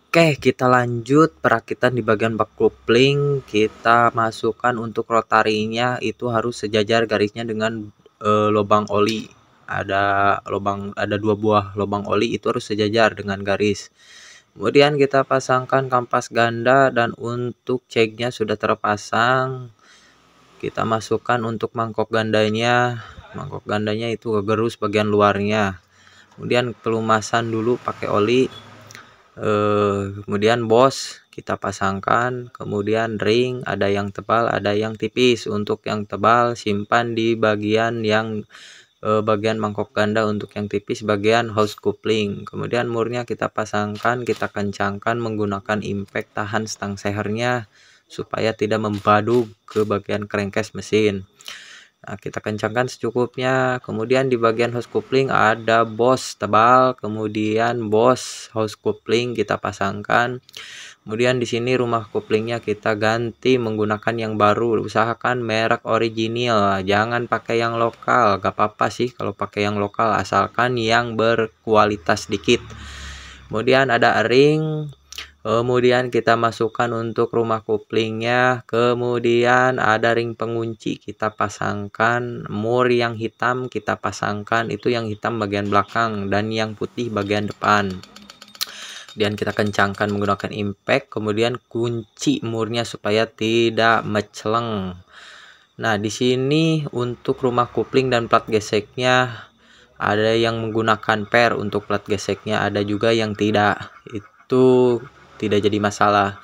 Oke, kita lanjut perakitan di bagian bak kopling. Kita masukkan untuk rotarinya itu harus sejajar garisnya dengan lubang oli. Ada 2 buah lubang oli itu harus sejajar dengan garis. Kemudian kita pasangkan kampas ganda dan untuk ceknya sudah terpasang. Kita masukkan untuk mangkok gandanya. Mangkok gandanya itu gerus bagian luarnya. Kemudian pelumasan dulu pakai oli. Kemudian bos kita pasangkan, kemudian ring ada yang tebal ada yang tipis. Untuk yang tebal simpan di bagian bagian mangkok ganda, untuk yang tipis bagian hose coupling. Kemudian murnya kita pasangkan, kita kencangkan menggunakan impact tahan stang sehernya supaya tidak membaduk ke bagian crankcase mesin. Nah, kita kencangkan secukupnya. Kemudian di bagian hose coupling ada bos tebal, kemudian bos hose coupling kita pasangkan. Kemudian di sini rumah couplingnya kita ganti menggunakan yang baru. Usahakan merek original, jangan pakai yang lokal. Gak apa-apa sih kalau pakai yang lokal, asalkan yang berkualitas dikit. Kemudian ada ring. Kemudian kita masukkan untuk rumah couplingnya. Kemudian ada ring pengunci kita pasangkan. Mur yang hitam kita pasangkan, itu yang hitam bagian belakang dan yang putih bagian depan. Dan kita kencangkan menggunakan impact. Kemudian kunci murnya supaya tidak meceleng. Nah, di sini untuk rumah coupling dan plat geseknya ada yang menggunakan per untuk plat geseknya, ada juga yang tidak. Itu tidak jadi masalah.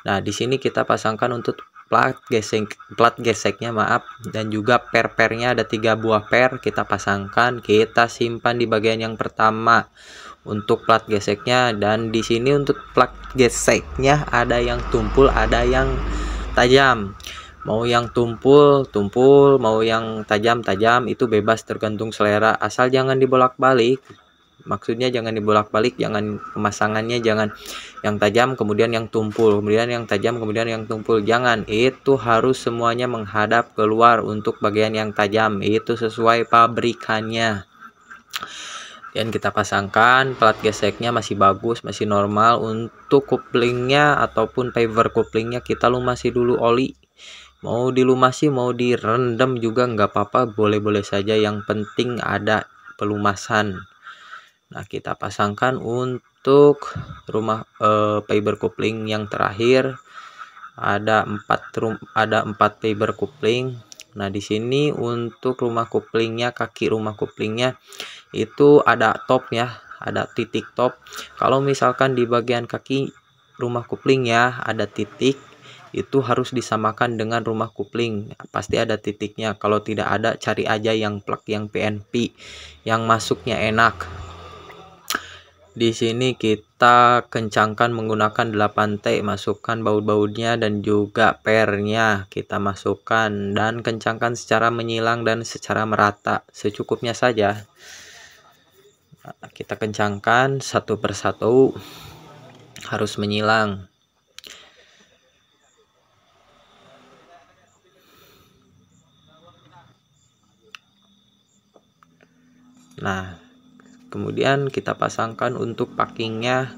Nah, di sini kita pasangkan untuk plat geseknya dan juga pernya ada 3 buah per kita pasangkan, kita simpan di bagian yang pertama untuk plat geseknya. Dan di sini untuk plat geseknya ada yang tumpul ada yang tajam. Mau yang tumpul, mau yang tajam, itu bebas tergantung selera, asal jangan dibolak-balik. Maksudnya jangan dibolak-balik, jangan pemasangannya jangan yang tajam kemudian yang tumpul, kemudian yang tajam kemudian yang tumpul, jangan. Itu harus semuanya menghadap keluar untuk bagian yang tajam, itu sesuai pabrikannya. Dan kita pasangkan, plat geseknya masih bagus, masih normal. Untuk couplingnya ataupun paver couplingnya kita lumasi dulu oli. Mau dilumasi mau direndam juga nggak apa-apa, boleh-boleh saja, yang penting ada pelumasan. Nah, kita pasangkan untuk rumah fiber coupling yang terakhir. Ada 4 fiber coupling. Nah, di sini untuk rumah couplingnya, kaki rumah couplingnya itu ada topnya, ada titik top. Kalau misalkan di bagian kaki rumah couplingnya ada titik, itu harus disamakan dengan rumah coupling, pasti ada titiknya. Kalau tidak ada, cari aja yang plug yang PNP yang masuknya enak. Di sini kita kencangkan menggunakan 8T, masukkan baut-bautnya dan juga pernya kita masukkan dan kencangkan secara menyilang dan secara merata, secukupnya saja. Nah, kita kencangkan satu persatu, harus menyilang. Nah, kemudian kita pasangkan untuk packingnya.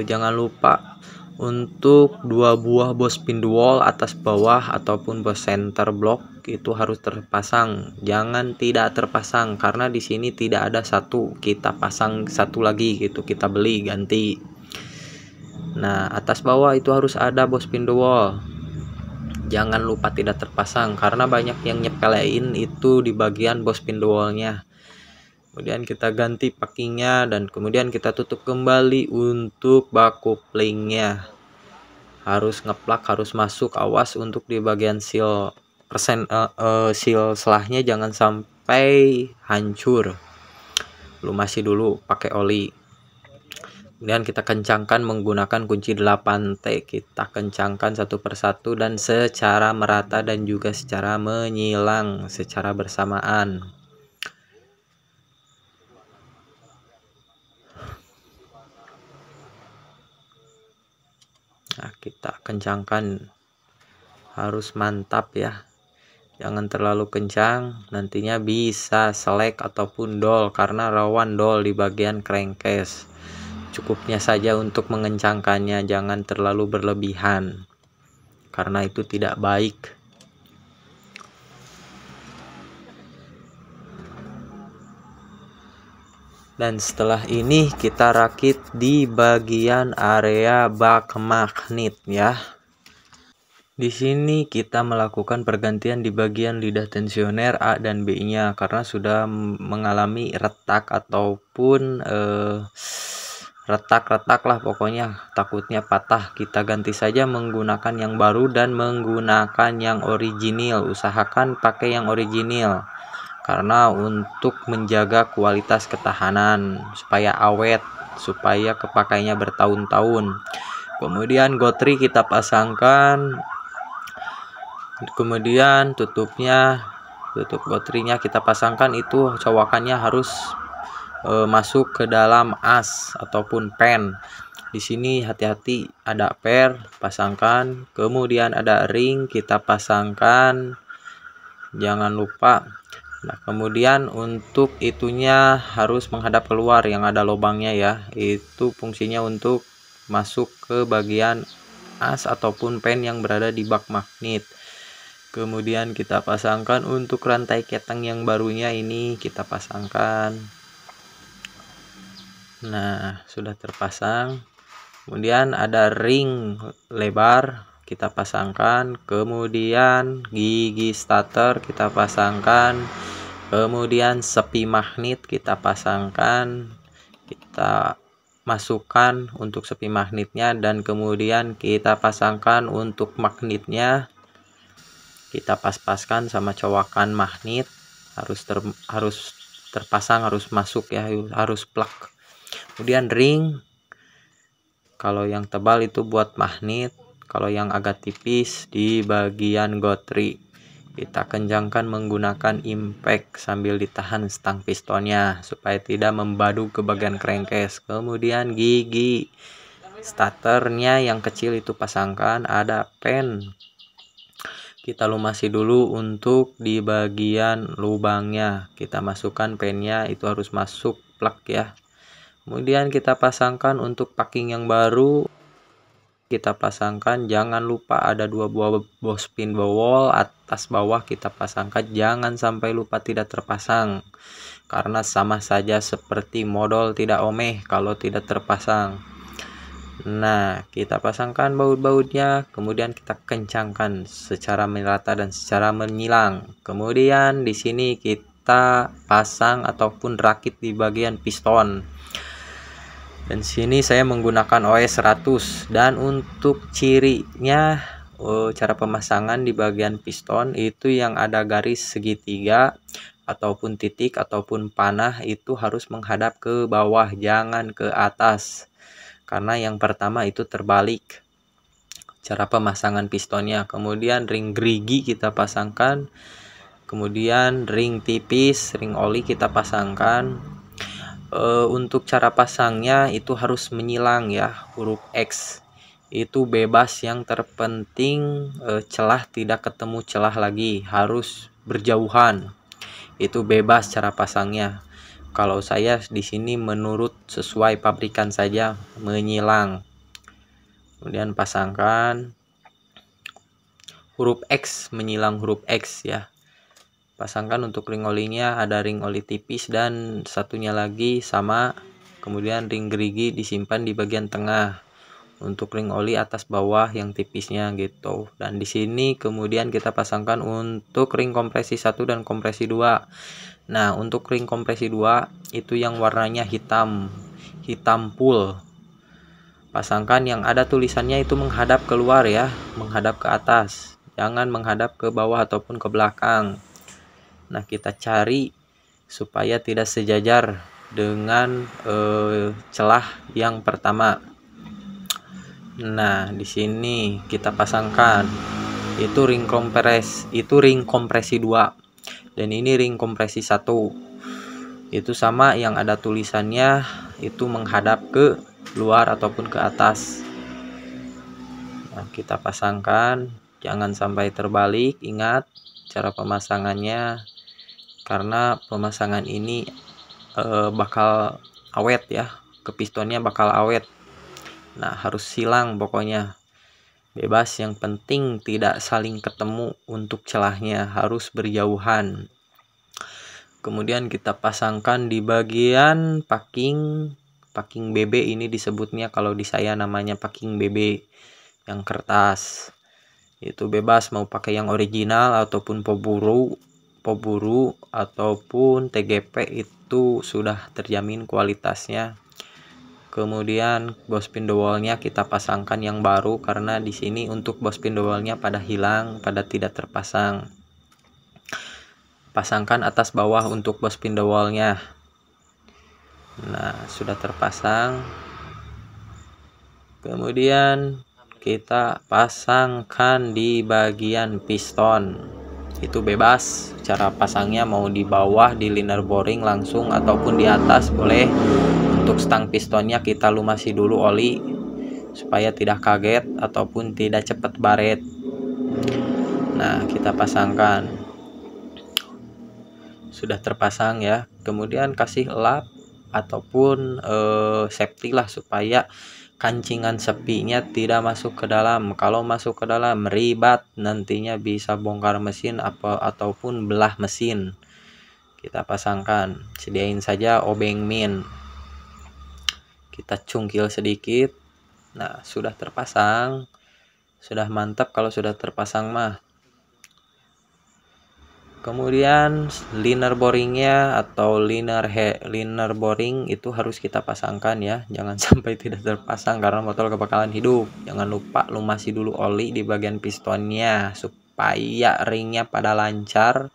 Jangan lupa untuk 2 buah bos spindle atas bawah ataupun bos center block itu harus terpasang, jangan tidak terpasang, karena di sini tidak ada satu, kita pasang satu lagi gitu, kita beli ganti. Nah, atas bawah itu harus ada bos spindle, jangan lupa tidak terpasang karena banyak yang nyepelein itu di bagian bos spindle-nya. Kemudian kita ganti packingnya dan kemudian kita tutup kembali untuk bak couplingnya. Harus ngeplak, harus masuk, awas untuk di bagian seal seal selahnya jangan sampai hancur. Lumasi dulu pakai oli. Kemudian kita kencangkan menggunakan kunci 8T, kita kencangkan satu persatu dan secara merata dan juga secara menyilang secara bersamaan. Nah, kita kencangkan, harus mantap ya, jangan terlalu kencang, nantinya bisa selek ataupun dol karena rawan dol di bagian crankcase. cukupnya saja untuk mengencangkannya, jangan terlalu berlebihan karena itu tidak baik. Dan setelah ini kita rakit di bagian area bak magnet ya. Di sini kita melakukan pergantian di bagian lidah tensioner A dan B-nya karena sudah mengalami retak ataupun retak-retak lah pokoknya, takutnya patah. Kita ganti saja menggunakan yang baru dan menggunakan yang original. Usahakan pakai yang original karena untuk menjaga kualitas ketahanan supaya awet, supaya kepakainya bertahun-tahun. Kemudian gotri kita pasangkan, kemudian tutup gotrinya kita pasangkan. Itu cowakannya harus masuk ke dalam as ataupun pen. Di sini hati-hati, ada per, pasangkan, kemudian ada ring, kita pasangkan, jangan lupa. Nah, kemudian untuk itunya harus menghadap keluar yang ada lubangnya ya. Itu fungsinya untuk masuk ke bagian as ataupun pen yang berada di bak magnet. Kemudian kita pasangkan untuk rantai keteng yang barunya ini kita pasangkan. Nah, sudah terpasang. Kemudian ada ring lebar kita pasangkan, kemudian gigi starter kita pasangkan, kemudian sepi magnet kita pasangkan, kita masukkan untuk sepi magnetnya, dan kemudian kita pasangkan untuk magnetnya. Kita pas-paskan sama cowakan magnet, harus terpasang, harus masuk ya, harus plug. Kemudian ring, kalau yang tebal itu buat magnet, kalau yang agak tipis di bagian gotri. Kita kencangkan menggunakan impact sambil ditahan stang pistonnya supaya tidak membadu ke bagian crankcase. Kemudian gigi starternya yang kecil itu pasangkan, ada pen. Kita lumasi dulu untuk di bagian lubangnya. Kita masukkan pennya, itu harus masuk plug ya. Kemudian kita pasangkan untuk packing yang baru. Kita pasangkan, jangan lupa ada 2 buah bospin bawol atas bawah kita pasangkan, jangan sampai lupa tidak terpasang karena sama saja seperti modal tidak omeh kalau tidak terpasang. Nah, kita pasangkan baut-bautnya, kemudian kita kencangkan secara merata dan secara menyilang. Kemudian di sini kita pasang ataupun rakit di bagian piston. Dan sini saya menggunakan OS 100, dan untuk cirinya cara pemasangan di bagian piston itu yang ada garis segitiga ataupun titik ataupun panah itu harus menghadap ke bawah, jangan ke atas, karena yang pertama itu terbalik cara pemasangan pistonnya. Kemudian ring gerigi kita pasangkan, kemudian ring tipis, ring oli kita pasangkan. Untuk cara pasangnya itu harus menyilang ya, huruf X itu bebas, yang terpenting celah tidak ketemu celah lagi, harus berjauhan, itu bebas cara pasangnya. Kalau saya di sini menurut sesuai pabrikan saja, menyilang. Kemudian pasangkan huruf X, menyilang huruf X ya. Pasangkan untuk ring olinya, ada ring oli tipis dan satunya lagi sama. Kemudian ring gerigi disimpan di bagian tengah untuk ring oli atas bawah yang tipisnya gitu. Dan di sini kemudian kita pasangkan untuk ring kompresi 1 dan kompresi 2. Nah, untuk ring kompresi 2 itu yang warnanya hitam full. Pasangkan yang ada tulisannya itu menghadap keluar ya, menghadap ke atas, jangan menghadap ke bawah ataupun ke belakang. Nah, kita cari supaya tidak sejajar dengan celah yang pertama. Nah, di sini kita pasangkan itu ring kompresi 2 dan ini ring kompresi 1. Itu sama, yang ada tulisannya itu menghadap ke luar ataupun ke atas. Nah, kita pasangkan, jangan sampai terbalik. Ingat cara pemasangannya, karena pemasangan ini bakal awet ya ke pistonnya bakal awet. Nah, harus silang pokoknya, bebas, yang penting tidak saling ketemu untuk celahnya, harus berjauhan. Kemudian kita pasangkan di bagian packing BB, ini disebutnya, kalau di saya namanya packing BB yang kertas. Itu bebas mau pakai yang original ataupun poburu ataupun TGP, itu sudah terjamin kualitasnya. Kemudian boss pindowalnya kita pasangkan yang baru, karena di sini untuk boss pindowalnya pada hilang, pada tidak terpasang. Pasangkan atas bawah untuk boss pindowalnya. Nah, sudah terpasang. Kemudian kita pasangkan di bagian piston. Itu bebas cara pasangnya, mau di bawah di liner boring langsung ataupun di atas boleh. Untuk stang pistonnya kita lumasi dulu oli supaya tidak kaget ataupun tidak cepat baret. Nah, kita pasangkan. Sudah terpasang ya. Kemudian kasih lap ataupun safety lah, supaya kancingan sepinya tidak masuk ke dalam. Kalau masuk ke dalam ribet, nantinya bisa bongkar mesin ataupun belah mesin. Kita pasangkan, sediain saja obeng min, kita cungkil sedikit. Nah, sudah terpasang, sudah mantap kalau sudah terpasang mah. Kemudian liner boringnya atau liner boring itu harus kita pasangkan ya, jangan sampai tidak terpasang karena motor kebakaran hidup. Jangan lupa lumasi dulu oli di bagian pistonnya supaya ringnya pada lancar.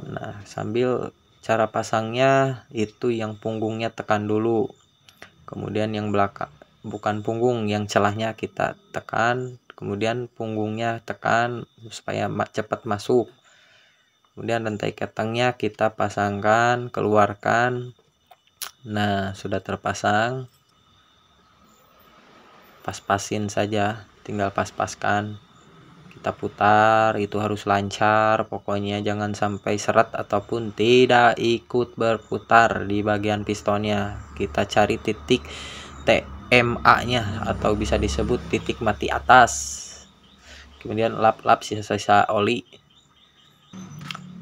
Nah, sambil cara pasangnya itu yang punggungnya tekan dulu, kemudian yang belakang, bukan punggung, yang celahnya kita tekan, kemudian punggungnya tekan supaya cepat masuk. Kemudian rantai ketangnya kita pasangkan, keluarkan. Nah, sudah terpasang, pas-pasin saja, tinggal pas-paskan, kita putar, itu harus lancar pokoknya, jangan sampai seret ataupun tidak ikut berputar di bagian pistonnya. Kita cari titik TMA nya atau bisa disebut titik mati atas. Kemudian lap-lap sisa-sisa oli.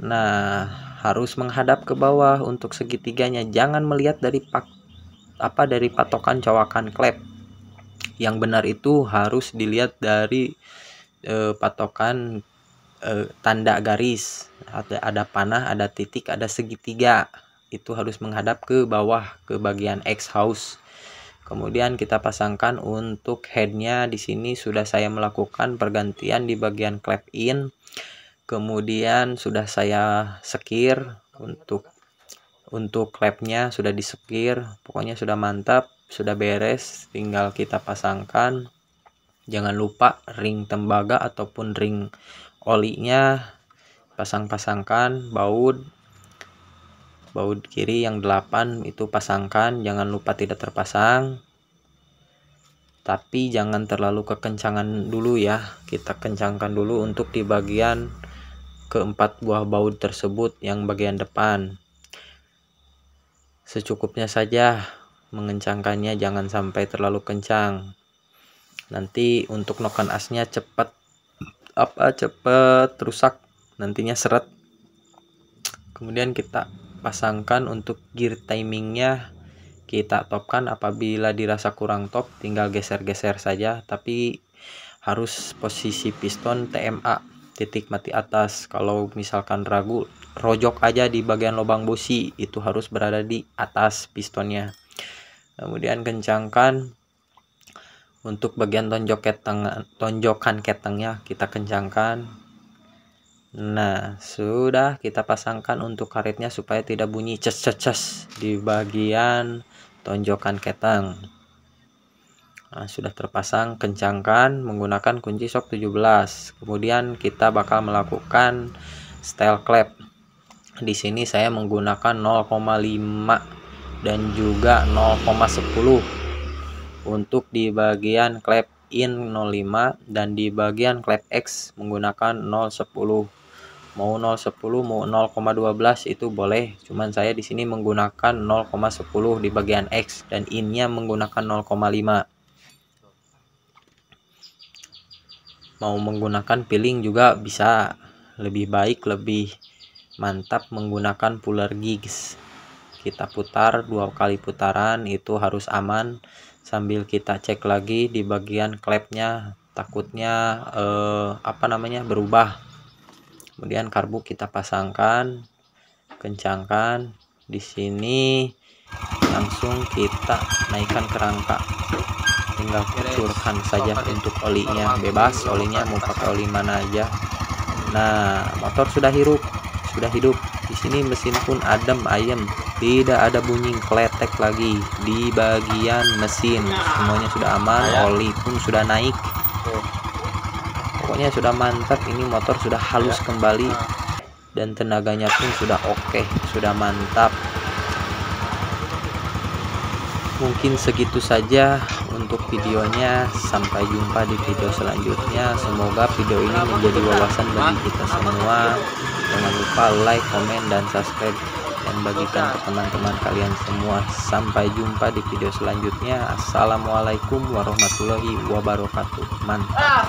Nah, harus menghadap ke bawah untuk segitiganya, jangan melihat dari dari patokan cowakan klep. Yang benar itu harus dilihat dari patokan tanda garis, ada panah, ada titik, ada segitiga, itu harus menghadap ke bawah ke bagian exhaust. Kemudian kita pasangkan untuk headnya. Di sini sudah saya melakukan pergantian di bagian klep in, kemudian sudah saya sekir untuk klepnya, sudah disekir, pokoknya sudah mantap, sudah beres, tinggal kita pasangkan. Jangan lupa ring tembaga ataupun ring olinya pasangkan, baut kiri yang 8 itu pasangkan, jangan lupa tidak terpasang. Tapi jangan terlalu kekencangan dulu ya, kita kencangkan dulu untuk di bagian keempat buah baut tersebut yang bagian depan. Secukupnya saja mengencangkannya, jangan sampai terlalu kencang. Nanti untuk noken asnya cepat rusak, nantinya seret. Kemudian kita pasangkan untuk gear timingnya, kita topkan. Apabila dirasa kurang top tinggal geser-geser saja, tapi harus posisi piston TMA, titik mati atas. Kalau misalkan ragu, rojok aja di bagian lubang busi, itu harus berada di atas pistonnya. Kemudian kencangkan untuk bagian tonjokan ketengnya, kita kencangkan. Nah, sudah kita pasangkan untuk karetnya supaya tidak bunyi ces di bagian tonjokan keteng. Nah, sudah terpasang, kencangkan menggunakan kunci shock 17. Kemudian kita bakal melakukan style clap. Di sini saya menggunakan 0,5 dan juga 0,10 untuk di bagian clap in 0,5 dan di bagian clap X menggunakan 0,10. mau 0,10 mau 0,12 itu boleh, cuman saya di sini menggunakan 0,10 di bagian X dan innya menggunakan 0,5. Mau menggunakan piling juga bisa, lebih baik lebih mantap menggunakan puller gigs. Kita putar 2 kali putaran, itu harus aman, sambil kita cek lagi di bagian klepnya, takutnya berubah. Kemudian karbu kita pasangkan, kencangkan. Di sini langsung kita naikkan ke rangka, tinggal kucurkan saja untuk olinya, bebas olinya mau pakai oli mana aja. Nah, motor sudah hidup. Di sini mesin pun adem ayem, tidak ada bunyi kletek lagi di bagian mesin. Semuanya sudah aman, oli pun sudah naik. Pokoknya sudah mantap, ini motor sudah halus kembali dan tenaganya pun sudah oke, sudah mantap. Mungkin segitu saja untuk videonya, sampai jumpa di video selanjutnya. Semoga video ini menjadi wawasan bagi kita semua. Jangan lupa like, komen, dan subscribe, dan bagikan ke teman-teman kalian semua. Sampai jumpa di video selanjutnya. Assalamualaikum warahmatullahi wabarakatuh. Mantap.